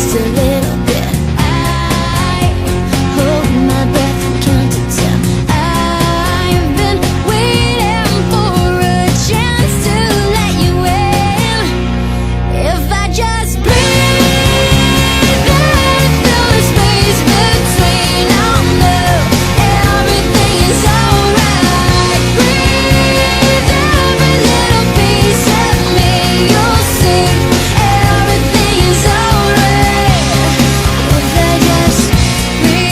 just a little bit. I hold my breath and count to 10. I've been waiting for a chance to let you in. If I just breathe and fill the space between, I'll know everything is alright. Breathe every little piece of me, you'll see everything is alright. If I just breathe.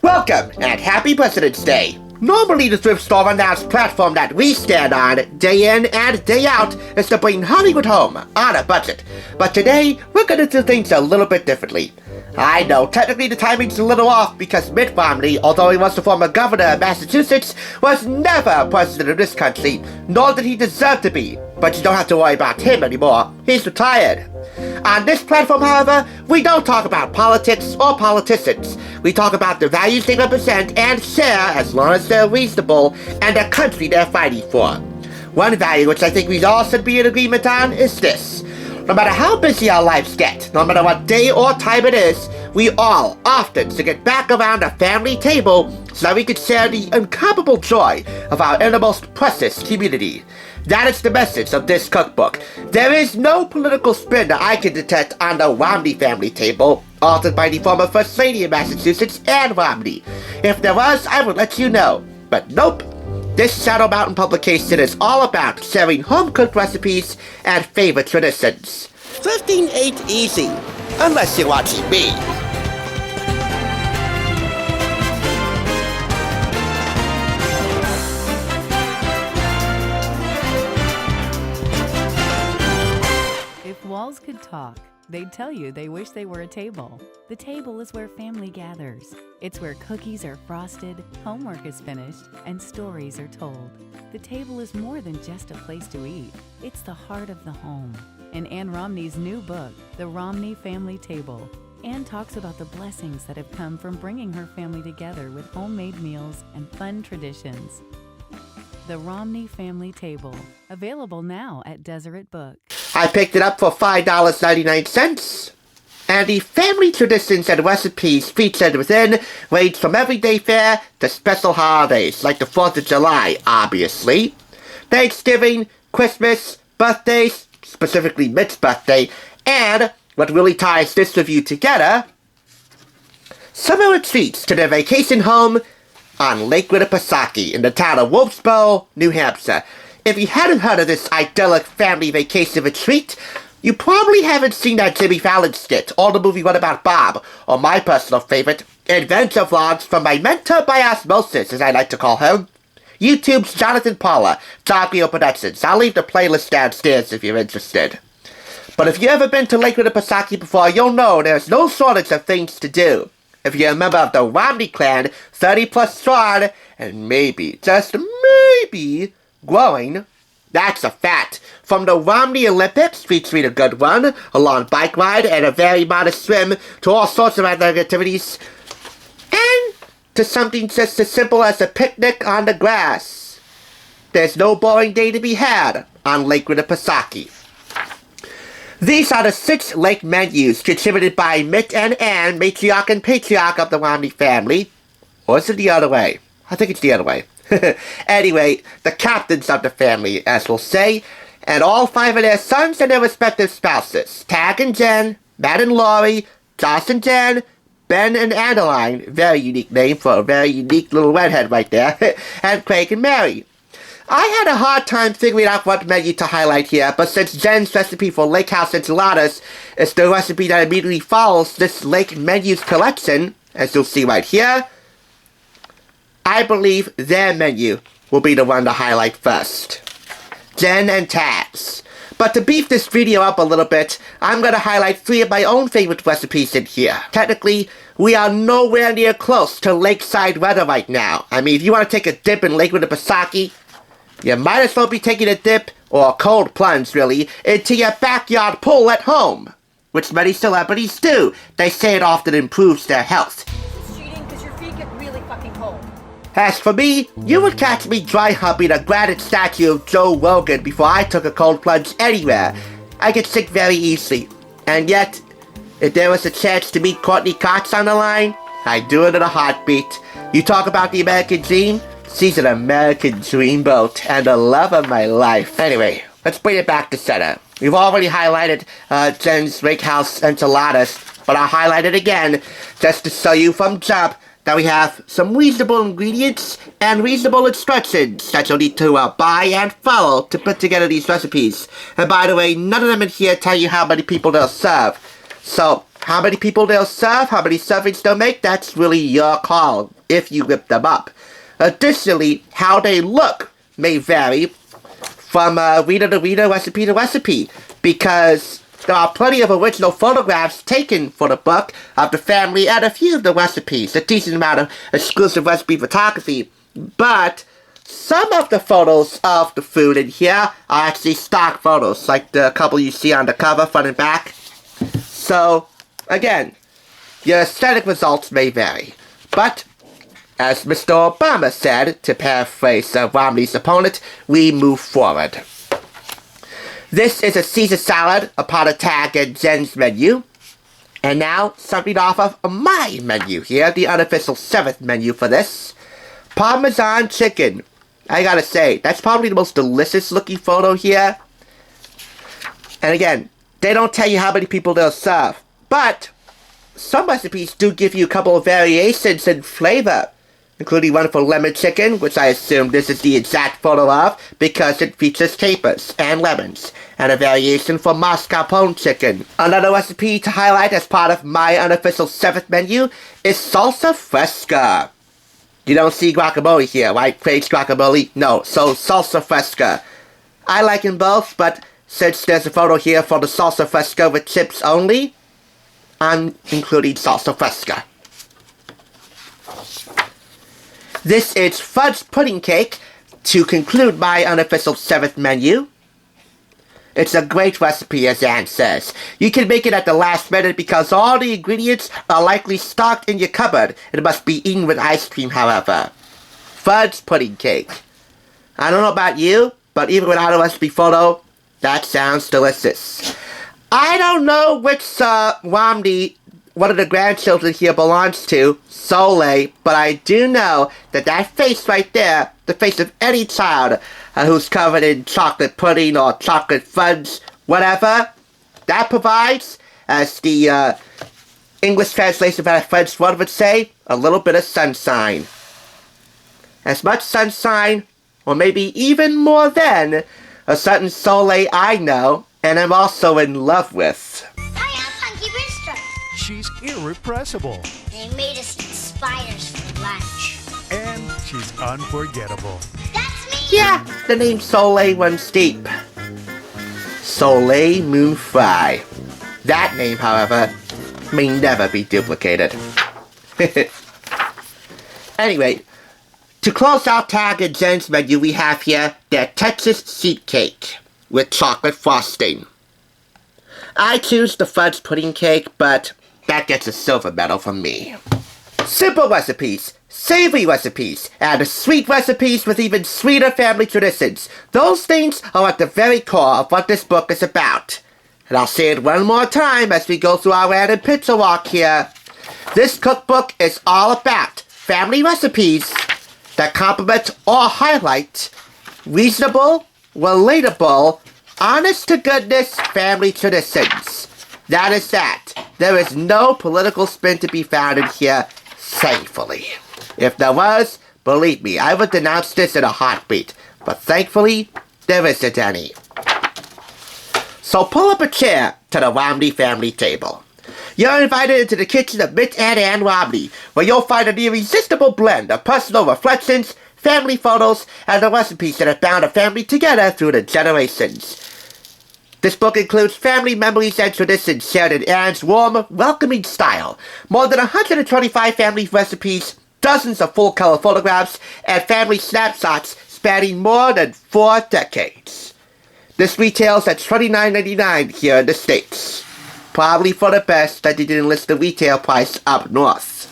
Welcome and happy President's Day. Normally the Thrift Store Rundown's platform that we stand on day in and day out is to bring Hollywood home on a budget. But today, we're gonna do things a little bit differently. I know, technically the timing's a little off because Mitt Romney, although he was the former governor of Massachusetts, was never president of this country, nor did he deserve to be. But you don't have to worry about him anymore. He's retired. On this platform, however, we don't talk about politics or politicians. We talk about the values they represent and share, as long as they're reasonable, and the country they're fighting for. One value which I think we all should be in agreement on is this. No matter how busy our lives get, no matter what day or time it is, we all often should get back around a family table so that we can share the incomparable joy of our innermost precious community. That is the message of this cookbook. There is no political spin that I can detect on the Romney family table, authored by the former First Lady of Massachusetts, Ann Romney. If there was, I would let you know. But nope. This Shadow Mountain publication is all about sharing home-cooked recipes and favorite traditions. Thrifting ain't easy, unless you're watching me. If walls could talk, they'd tell you they wish they were a table. The table is where family gathers. It's where cookies are frosted, homework is finished, and stories are told. The table is more than just a place to eat. It's the heart of the home. In Ann Romney's new book, The Romney Family Table, Ann talks about the blessings that have come from bringing her family together with homemade meals and fun traditions. The Romney Family Table, available now at Deseret Book. I picked it up for $5.99, and the family traditions and recipes featured within range from everyday fare to special holidays, like the 4th of July, obviously, Thanksgiving, Christmas, birthdays, specifically Mitt's birthday, and, what really ties this review together, summer retreats to their vacation home on Lake Winnipesaukee in the town of Wolfsboro, New Hampshire. If you hadn't heard of this idyllic family vacation retreat, you probably haven't seen that Jimmy Fallon skit, or the movie What About Bob, or my personal favorite, adventure vlogs from my mentor by osmosis, as I like to call him, YouTube's Jonathan Paula, Jogrio Productions. I'll leave the playlist downstairs if you're interested. But if you've ever been to Lake Winnipesaukee before, you'll know there's no shortage of things to do. If you're a member of the Romney clan, 30 plus strong, and maybe, just maybe, growing, that's a fact. From the Romney Olympics, featuring a good run, a long bike ride, and a very modest swim, to all sorts of athletic activities, and to something just as simple as a picnic on the grass. There's no boring day to be had on Lake Winnipesaukee. These are the 6 lake menus contributed by Mitt and Ann, matriarch and patriarch of the Romney family. Or is it the other way? I think it's the other way. Anyway, the captains of the family, as we'll say, and all 5 of their sons and their respective spouses. Tag and Jen, Matt and Laurie, Josh and Jen, Ben and Adeline, very unique name for a very unique little redhead right there, and Craig and Mary. I had a hard time figuring out what menu to highlight here, but since Jen's recipe for Lake House enchiladas is the recipe that immediately follows this lake menus collection, as you'll see right here, I believe their menu will be the one to highlight first. Jen and Taz. But to beef this video up a little bit, I'm going to highlight 3 of my own favorite recipes in here. Technically, we are nowhere near close to lakeside weather right now. I mean, if you want to take a dip in Lake Winnipesaukee, you might as well be taking a dip, or a cold plunge really, into your backyard pool at home. Which many celebrities do. They say it often improves their health. It's cheating because your feet get really fucking cold. As for me, you would catch me dry humping a granite statue of Joe Rogan before I took a cold plunge anywhere. I get sick very easily. And yet, if there was a chance to meet Courtney Cox on the line, I'd do it in a heartbeat. You talk about the American dream? She's an American dreamboat and the love of my life. Anyway, let's bring it back to center. We've already highlighted Jen's Rickhouse enchiladas, but I'll highlight it again just to show you from jump that we have some reasonable ingredients and reasonable instructions that you'll need to buy and follow to put together these recipes. And by the way, none of them in here tell you how many people they'll serve. So, how many people they'll serve, how many servings they'll make, that's really your call if you whip them up. Additionally, how they look may vary from reader to reader, recipe to recipe, because there are plenty of original photographs taken for the book of the family and a few of the recipes, a decent amount of exclusive recipe photography, but some of the photos of the food in here are actually stock photos, like the couple you see on the cover, front and back. So, again, your aesthetic results may vary, but as Mr. Obama said, to paraphrase Romney's opponent, we move forward. This is a Caesar salad upon a tag in Jen's menu. And now, something off of my menu here, the unofficial 7th menu for this. Parmesan chicken. I gotta say, that's probably the most delicious looking photo here. And again, they don't tell you how many people they'll serve. But some recipes do give you a couple of variations in flavor, including one for lemon chicken, which I assume this is the exact photo of because it features capers and lemons, and a variation for mascarpone chicken. Another recipe to highlight as part of my unofficial 7th menu is salsa fresca. You don't see guacamole here, right? Fake guacamole? No, so salsa fresca. I like them both, but since there's a photo here for the salsa fresca with chips only, I'm including salsa fresca. This is fudge pudding cake to conclude my unofficial 7th menu. It's a great recipe, as Ann says. You can make it at the last minute because all the ingredients are likely stocked in your cupboard. It must be eaten with ice cream, however. Fudge pudding cake. I don't know about you, but even without a recipe photo, that sounds delicious. I don't know which Romney one of the grandchildren here belongs to, Soleil, but I do know that that face right there, the face of any child who's covered in chocolate pudding or chocolate fudge, whatever, that provides, as the English translation of that French word would say, a little bit of sunshine. As much sunshine, or maybe even more than, a certain Soleil I know, and I'm also in love with. She's irrepressible. They made us eat spiders for lunch. And she's unforgettable. That's me! Yeah, the name Soleil runs deep. Soleil Moon Frye. That name, however, may never be duplicated. Anyway, to close out Tag and Jen's menu, we have here their Texas seed cake with chocolate frosting. I choose the fudge pudding cake, but that gets a silver medal from me. Simple recipes, savory recipes, and sweet recipes with even sweeter family traditions. Those things are at the very core of what this book is about. And I'll say it one more time as we go through our random pizza walk here. This cookbook is all about family recipes that complement or highlight reasonable, relatable, honest-to-goodness family traditions. That is that. There is no political spin to be found in here, thankfully. If there was, believe me, I would denounce this in a heartbeat. But thankfully, there isn't any. So pull up a chair to the Romney family table. You're invited into the kitchen of Mitt and Ann Romney, where you'll find an irresistible blend of personal reflections, family photos, and the recipes that have bound a family together through the generations. This book includes family memories and traditions shared in Ann's warm, welcoming style. More than 125 family recipes, dozens of full-color photographs, and family snapshots spanning more than 4 decades. This retails at $29.99 here in the States. Probably for the best that they didn't list the retail price up north.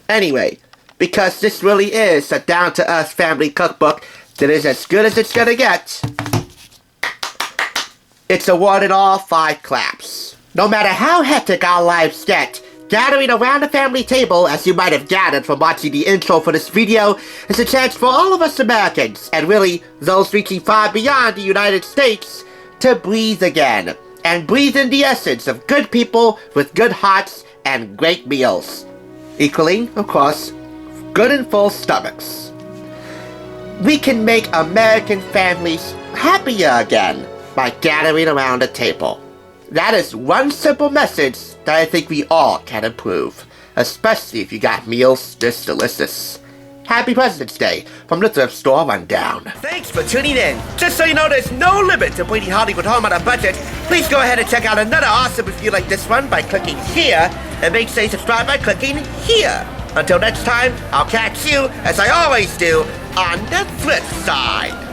Anyway, because this really is a down-to-earth family cookbook that is as good as it's gonna get. It's awarded all 5 claps. No matter how hectic our lives get, gathering around the family table, as you might have gathered from watching the intro for this video, is a chance for all of us Americans, and really those reaching far beyond the United States, to breathe again, and breathe in the essence of good people with good hearts and great meals. Equaling, of course, good and full stomachs. We can make American families happier again by gathering around a table. That is one simple message that I think we all can improve, especially if you got meals this delicious. Happy President's Day from the Thrift Store Rundown. Thanks for tuning in. Just so you know, there's no limit to bringing Hollywood home on a budget. Please go ahead and check out another awesome review like this one by clicking here, and make sure you subscribe by clicking here. Until next time, I'll catch you, as I always do, on the flip side.